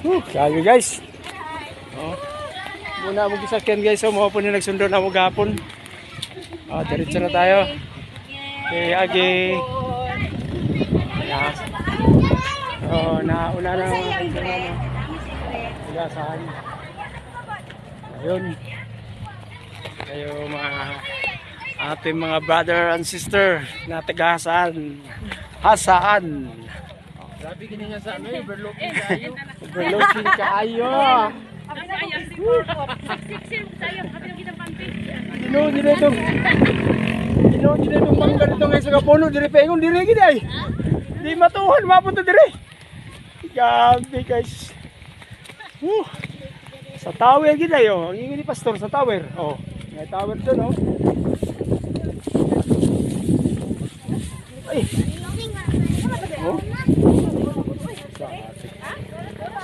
Kaya guys. Oh. Muna mo gisakyan guys. So, mga po na nagsundo na mo gapon. Oh, diretso na tayo. Okay, Agi. Yeah. Oh, nauna na Tigasan. Ayun. Kayo mga ating mga brother and sister na Tigasan. Hasaan. Grabe ganyan sa ano, overlooking kayo. Overlooking kayo. Hindi itong mangga dito ngayon sa kapuno. Diri pengon, diri gini ay. Di matuhan, mapunta diri. Gabi guys. Sa tower gini ay oh. Ang ingin ni pastor sa tower. Oh, may tower doon oh. Ay. Oh.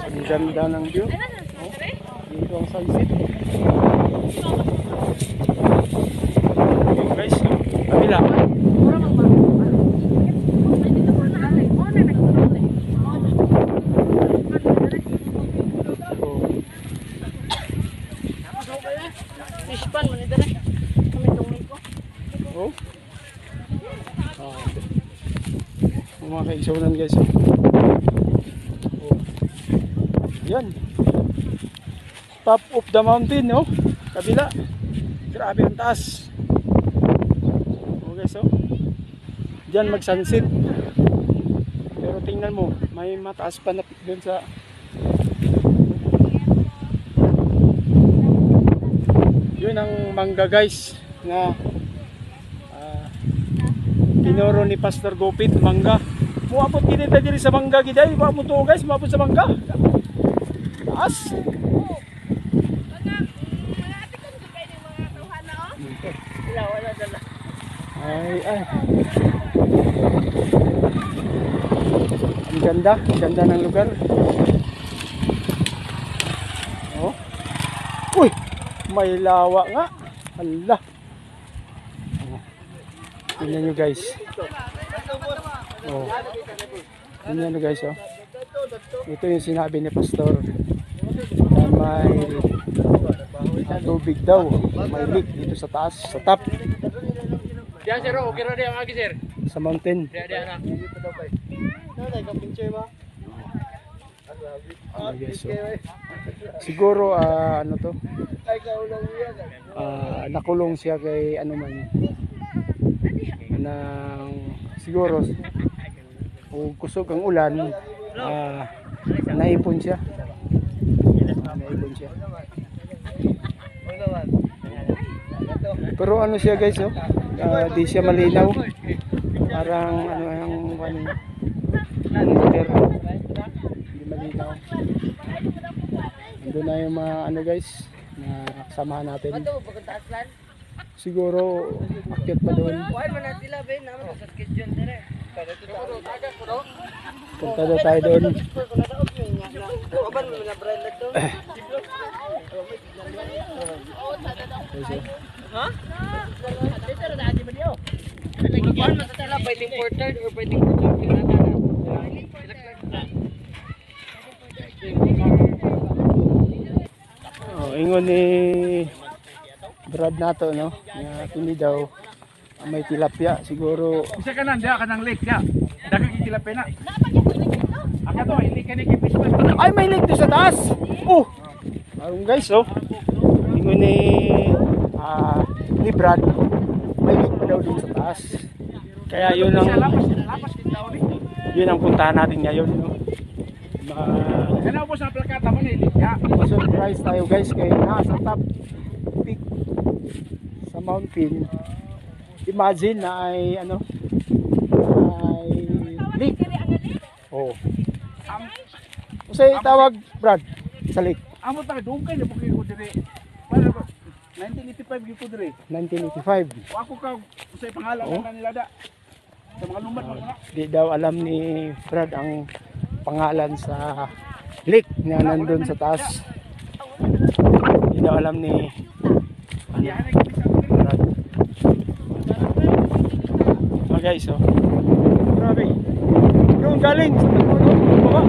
Ang ganda ng view. Oh. Dito ang sunset. Okay guys, kabila. Oh. Mga kaigsunan guys. Oh. Yan. Top of the mountain, no? Kabila. Grabe ang taas. Okay, so. Diyan mag-sunset. Pero tingnan mo, may mataas pa na doon sa yun ang mangga guys na tinuro ni Pastor Gopit, mangga. Muapot kinita diri sa mangga giday, wa mo to guys, muapot sa mangga. Taas. Ay. Ang ganda ng lugar. Oh. Uy, may lawa nga. Hala. Tingnan nyo guys. Oh. Tingnan nyo guys oh. Ito yung sinabi ni Pastor. May tubig daw. May lake dito sa taas, sa top. Diyan sir, okay ra diyan agi sir. Sa mountain. Diyan na. Dito daw kay. Nanay ka picture ba? Yes, so. Siguro ano to? Ay kaulong yan. Nakulong siya kay ano man. Nang siguro kusog ang ulan, naipon siya. Pero ano siya guys, oh? Di siya malinaw. Parang ano ang water. Hindi malinaw. Doon na yung mga ano guys na kasamahan natin. Siguro akyat pa doon. Punta daw tayo doon. Ha? Dito na ati ba niyo? Kuan matatala pwedeng porter or pwedeng Ingon ni Brad nato no, nga kini daw may tilapia siguro. Isa ka nang kanang lake ya. Daghang tilapia na. Aka to hindi ka ni kipisman. Ay may lake doon sa taas. Oh. Ayun guys oh. Ingon ni Brad may lake pa daw din sa taas. Kaya yun ang puntahan natin ngayon no. Ano po sa plakata mo ni ya. Ma-surprise tayo guys kay nasa top peak sa mountain. Imagine na ay ano ay lake. Oh. Usay tawag Brad sa lake. Amo ta dungkay na pagay ko dire. Para 1985 gyud ko dire. 1985. Ako ka usay pangalan na nila da. Sa mga lumad mga. Di daw alam ni Brad ang pangalan sa lake na nandun sa taas. Di daw alam ni Brad. Guys, oh. Grabe. Yung galing sa baba.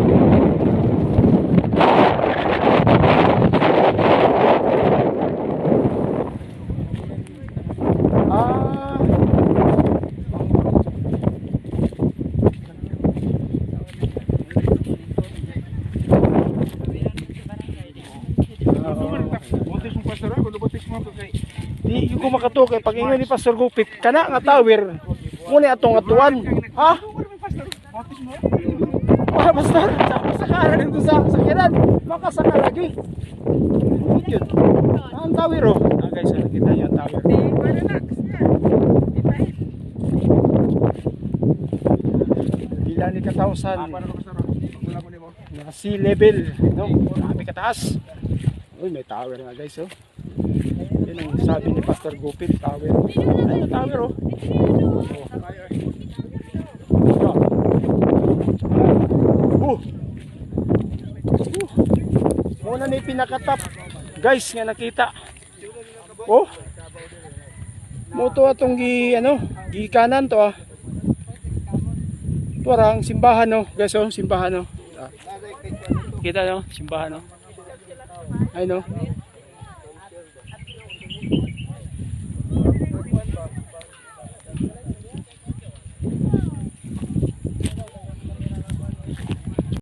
Di ko makatukay pag ingon ni Pastor Gupit kana nga tower. Muna atong atuan. Ha? Wala pastor, sakala dito sa sakiran. Makasaka lagi. Yun. Ang tower oh. Ah guys, nakita niyo ang tower. Bila ni katausan. Mga sea level, no? Grabe kataas. Uy, may tower nga guys, oh. Yun ang sabi ni Pastor Gupit, tower. Ay, may tower, oh. Muna na yung pinakatap. Guys, nga nakita. Oh. Moto atong gi kanan to ah. Ito ang simbahan no, guys oh, simbahan no. Kita no, simbahan no. Ay no.